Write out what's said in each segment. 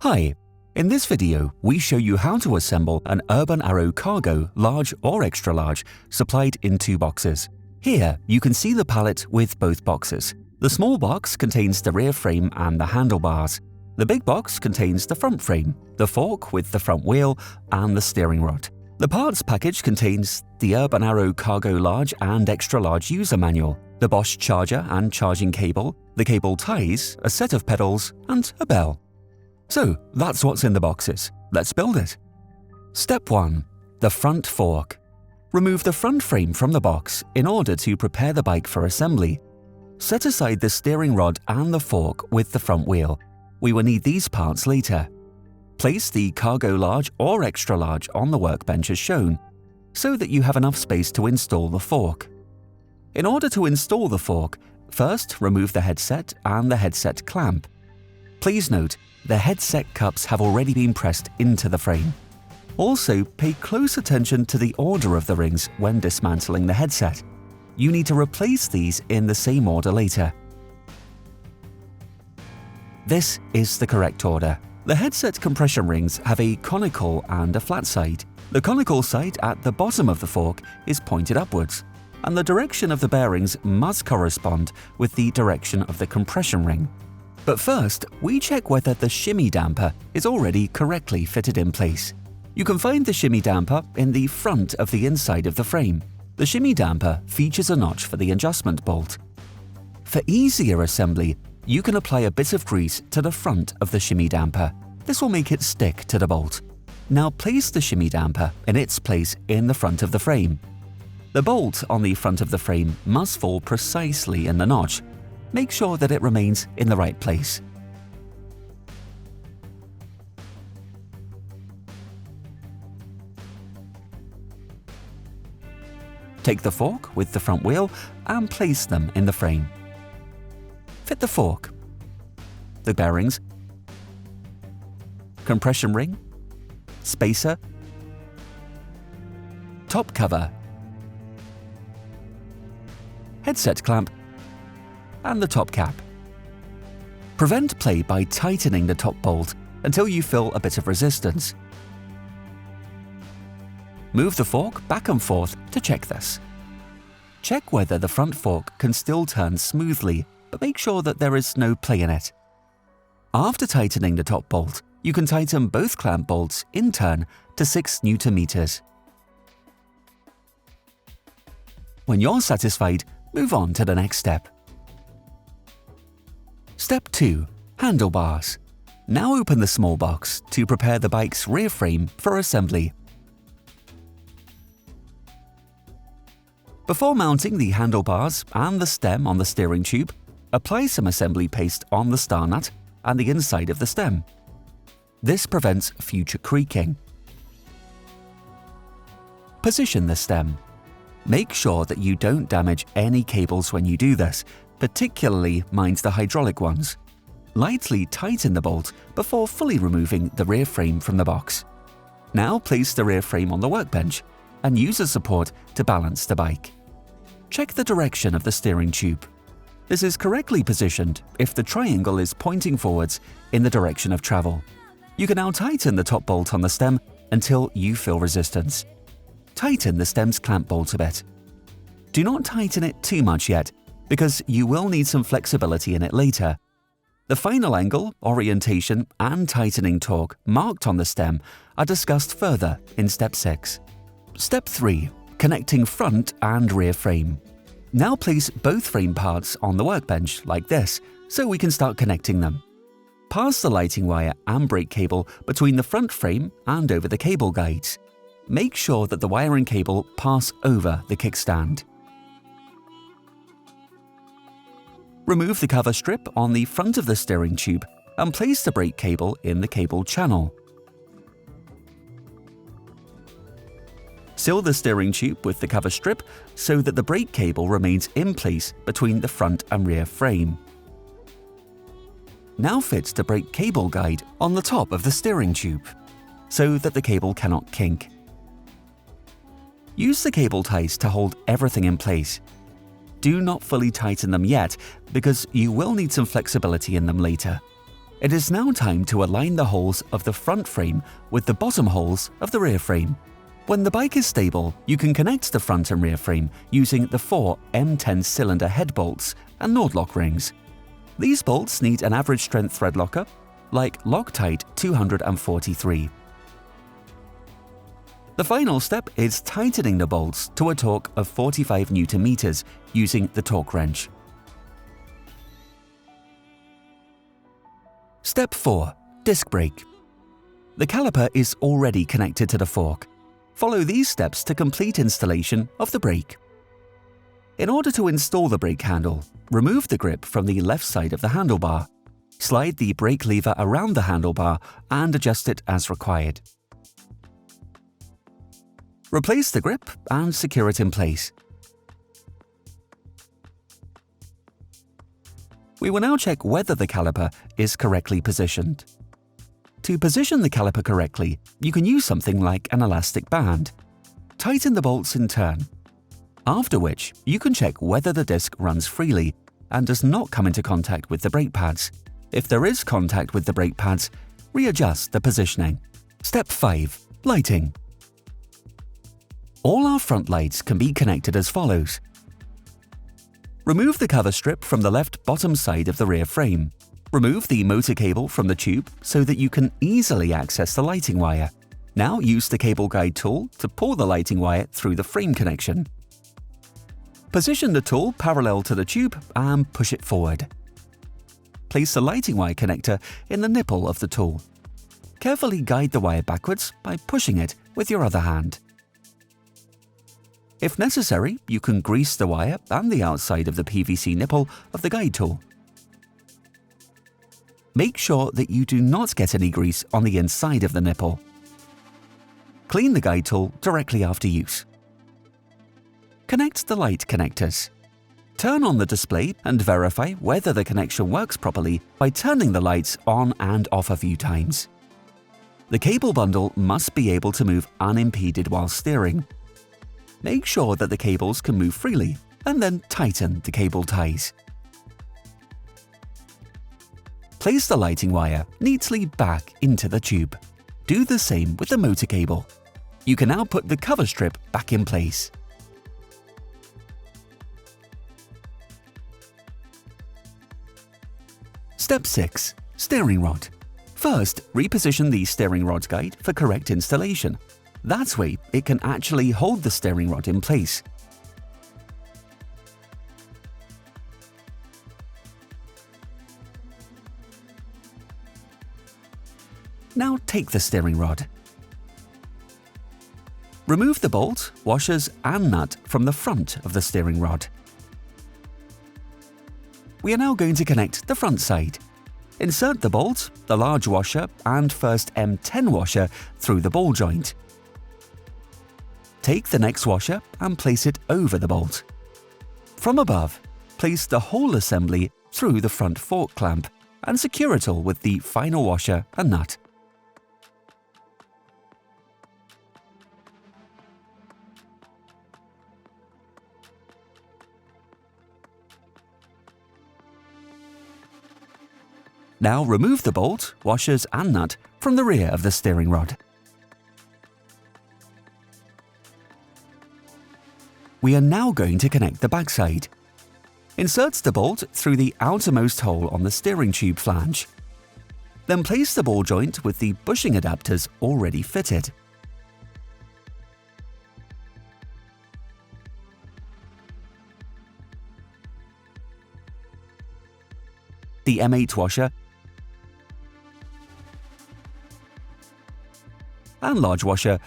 Hi, in this video we show you how to assemble an Urban Arrow Cargo large or extra large supplied in 2 boxes. Here you can see the pallet with both boxes. The small box contains the rear frame and the handlebars. The big box contains the front frame, the fork with the front wheel and the steering rod. The parts package contains the Urban Arrow Cargo large and extra large user manual, the Bosch charger and charging cable, the cable ties, a set of pedals and a bell. So that's what's in the boxes. Let's build it. Step 1. The front fork. Remove the front frame from the box in order to prepare the bike for assembly. Set aside the steering rod and the fork with the front wheel. We will need these parts later. Place the cargo large or extra large on the workbench as shown, so that you have enough space to install the fork. In order to install the fork, first remove the headset and the headset clamp. Please note, the headset cups have already been pressed into the frame. Also, pay close attention to the order of the rings when dismantling the headset. You need to replace these in the same order later. This is the correct order. The headset compression rings have a conical and a flat side. The conical side at the bottom of the fork is pointed upwards, and the direction of the bearings must correspond with the direction of the compression ring. But first, we check whether the shimmy damper is already correctly fitted in place. You can find the shimmy damper in the front of the inside of the frame. The shimmy damper features a notch for the adjustment bolt. For easier assembly, you can apply a bit of grease to the front of the shimmy damper. This will make it stick to the bolt. Now place the shimmy damper in its place in the front of the frame. The bolt on the front of the frame must fall precisely in the notch. Make sure that it remains in the right place. Take the fork with the front wheel and place them in the frame. Fit the fork, the bearings, compression ring, spacer, top cover, headset clamp, and the top cap. Prevent play by tightening the top bolt until you feel a bit of resistance. Move the fork back and forth to check this. Check whether the front fork can still turn smoothly, but make sure that there is no play in it. After tightening the top bolt, you can tighten both clamp bolts in turn to 6 Nm. When you're satisfied, move on to the next step. Step 2. Handlebars. Now open the small box to prepare the bike's rear frame for assembly. Before mounting the handlebars and the stem on the steering tube, apply some assembly paste on the star nut and the inside of the stem. This prevents future creaking. Position the stem. Make sure that you don't damage any cables when you do this, particularly mind the hydraulic ones. Lightly tighten the bolt before fully removing the rear frame from the box. Now place the rear frame on the workbench and use as support to balance the bike. Check the direction of the steering tube. This is correctly positioned if the triangle is pointing forwards in the direction of travel. You can now tighten the top bolt on the stem until you feel resistance. Tighten the stem's clamp bolt a bit. Do not tighten it too much yet, because you will need some flexibility in it later. The final angle, orientation, and tightening torque marked on the stem are discussed further in Step 6. Step 3. Connecting front and rear frame. Now place both frame parts on the workbench like this, so we can start connecting them. Pass the lighting wire and brake cable between the front frame and over the cable guides. Make sure that the wire and cable pass over the kickstand. Remove the cover strip on the front of the steering tube and place the brake cable in the cable channel. Seal the steering tube with the cover strip so that the brake cable remains in place between the front and rear frame. Now fit the brake cable guide on the top of the steering tube so that the cable cannot kink. Use the cable ties to hold everything in place. Do not fully tighten them yet because you will need some flexibility in them later. It is now time to align the holes of the front frame with the bottom holes of the rear frame. When the bike is stable, you can connect the front and rear frame using the 4 M10 cylinder head bolts and Nordlock rings. These bolts need an average strength thread locker, like Loctite 243. The final step is tightening the bolts to a torque of 45 Nm using the torque wrench. Step 4. Disc brake. The caliper is already connected to the fork. Follow these steps to complete installation of the brake. In order to install the brake handle, remove the grip from the left side of the handlebar. Slide the brake lever around the handlebar and adjust it as required. Replace the grip and secure it in place. We will now check whether the caliper is correctly positioned. To position the caliper correctly, you can use something like an elastic band. Tighten the bolts in turn, after which you can check whether the disc runs freely and does not come into contact with the brake pads. If there is contact with the brake pads, readjust the positioning. Step 5. Lighting. All our front lights can be connected as follows. Remove the cover strip from the left bottom side of the rear frame. Remove the motor cable from the tube so that you can easily access the lighting wire. Now use the cable guide tool to pull the lighting wire through the frame connection. Position the tool parallel to the tube and push it forward. Place the lighting wire connector in the nipple of the tool. Carefully guide the wire backwards by pushing it with your other hand. If necessary, you can grease the wire and the outside of the PVC nipple of the guide tool. Make sure that you do not get any grease on the inside of the nipple. Clean the guide tool directly after use. Connect the light connectors. Turn on the display and verify whether the connection works properly by turning the lights on and off a few times. The cable bundle must be able to move unimpeded while steering. Make sure that the cables can move freely and then tighten the cable ties. Place the lighting wire neatly back into the tube. Do the same with the motor cable. You can now put the cover strip back in place. Step 6. Steering rod. First, reposition the steering rod guide for correct installation. That way, it can actually hold the steering rod in place. Now take the steering rod. Remove the bolt, washers and nut from the front of the steering rod. We are now going to connect the front side. Insert the bolt, the large washer and first M10 washer through the ball joint. Take the next washer and place it over the bolt. From above, place the whole assembly through the front fork clamp and secure it all with the final washer and nut. Now remove the bolt, washers and nut from the rear of the steering rod. We are now going to connect the backside. Insert the bolt through the outermost hole on the steering tube flange. Then place the ball joint with the bushing adapters already fitted. The M8 washer and large washer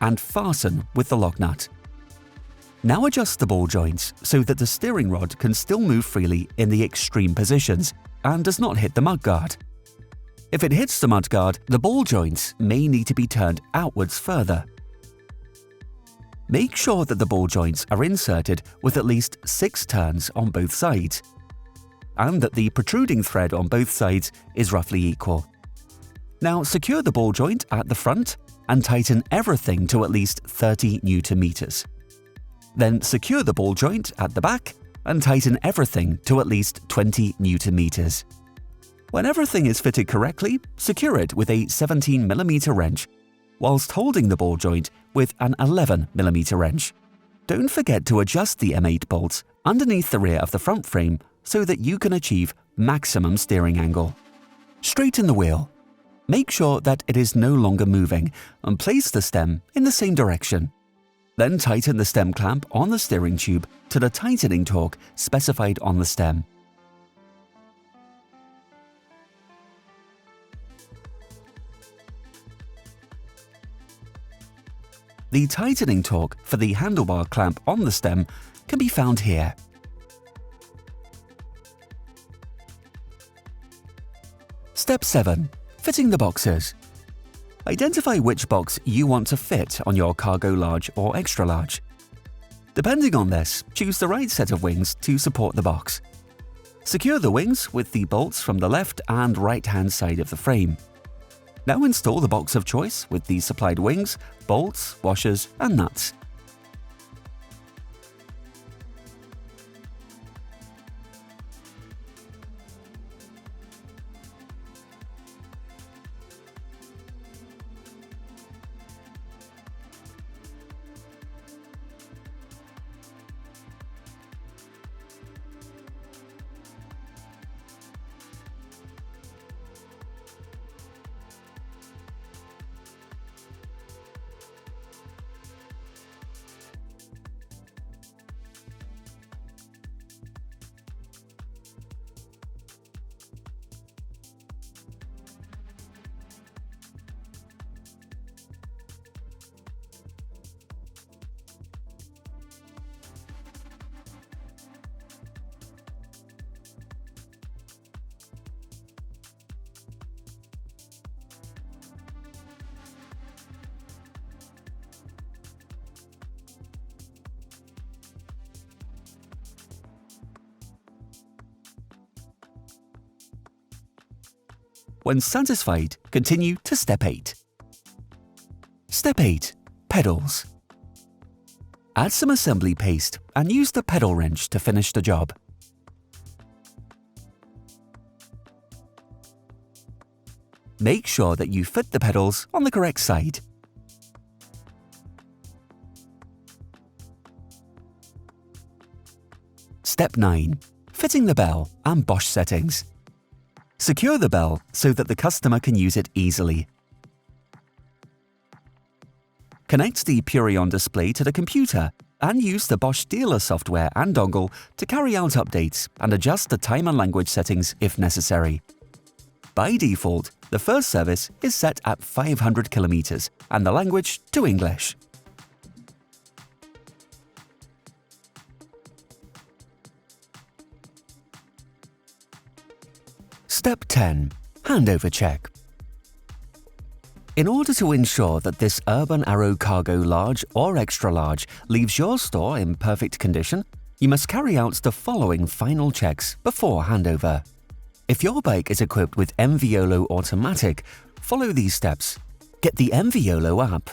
and fasten with the lock nut. Now adjust the ball joints so that the steering rod can still move freely in the extreme positions and does not hit the mudguard. If it hits the mudguard, the ball joints may need to be turned outwards further. Make sure that the ball joints are inserted with at least 6 turns on both sides, and that the protruding thread on both sides is roughly equal. Now secure the ball joint at the front and tighten everything to at least 30 Nm. Then secure the ball joint at the back and tighten everything to at least 20 Nm. When everything is fitted correctly, secure it with a 17mm wrench, whilst holding the ball joint with an 11mm wrench. Don't forget to adjust the M8 bolts underneath the rear of the front frame so that you can achieve maximum steering angle. Straighten the wheel. Make sure that it is no longer moving and place the stem in the same direction. Then tighten the stem clamp on the steering tube to the tightening torque specified on the stem. The tightening torque for the handlebar clamp on the stem can be found here. Step 7. Fitting the boxes. Identify which box you want to fit on your cargo large or extra large. Depending on this, choose the right set of wings to support the box. Secure the wings with the bolts from the left and right-hand side of the frame. Now install the box of choice with the supplied wings, bolts, washers, and nuts. When satisfied, continue to Step 8. Step 8. Pedals. Add some assembly paste and use the pedal wrench to finish the job. Make sure that you fit the pedals on the correct side. Step 9. Fitting the bell and Bosch settings. Secure the bell so that the customer can use it easily. Connect the Purion display to the computer and use the Bosch dealer software and dongle to carry out updates and adjust the time and language settings if necessary. By default, the first service is set at 500 km and the language to English. Step 10. Handover check. In order to ensure that this Urban Arrow Cargo Large or Extra Large leaves your store in perfect condition, you must carry out the following final checks before handover. If your bike is equipped with MViolo Automatic, follow these steps. Get the MViolo app.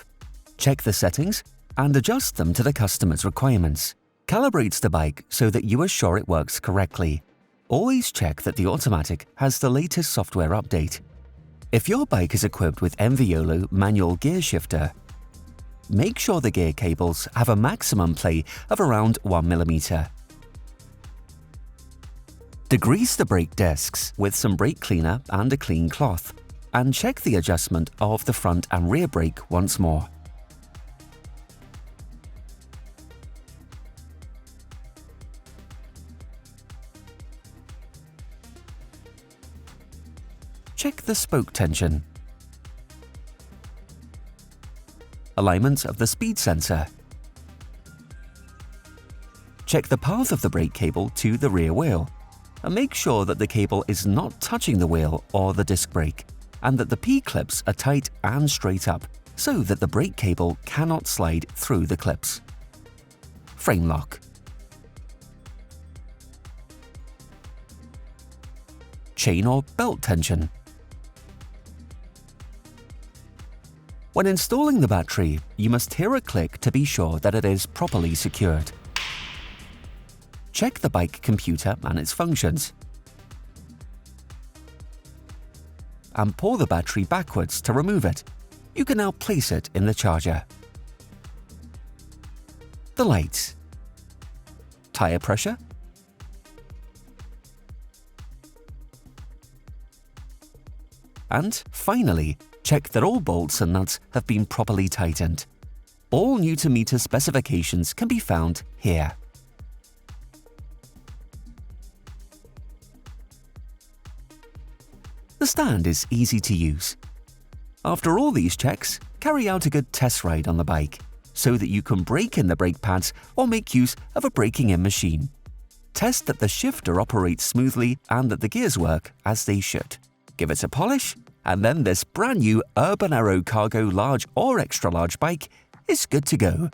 Check the settings and adjust them to the customer's requirements. Calibrate the bike so that you are sure it works correctly. Always check that the automatic has the latest software update. If your bike is equipped with MViolo manual gear shifter, make sure the gear cables have a maximum play of around 1mm. Degrease the brake discs with some brake cleaner and a clean cloth, and check the adjustment of the front and rear brake once more. Check the spoke tension, alignment of the speed sensor. Check the path of the brake cable to the rear wheel, and make sure that the cable is not touching the wheel or the disc brake, and that the P-clips are tight and straight up so that the brake cable cannot slide through the clips. Frame lock. Chain or belt tension. When installing the battery, you must hear a click to be sure that it is properly secured. check the bike computer and its functions. And pull the battery backwards to remove it. You can now place it in the charger. The lights. Tire pressure. And finally, check that all bolts and nuts have been properly tightened. All Newton-meter specifications can be found here. The stand is easy to use. After all these checks, carry out a good test ride on the bike so that you can brake in the brake pads or make use of a braking-in machine. Test that the shifter operates smoothly and that the gears work as they should. Give it a polish, and then this brand new Urban Arrow Cargo large or extra large bike is good to go.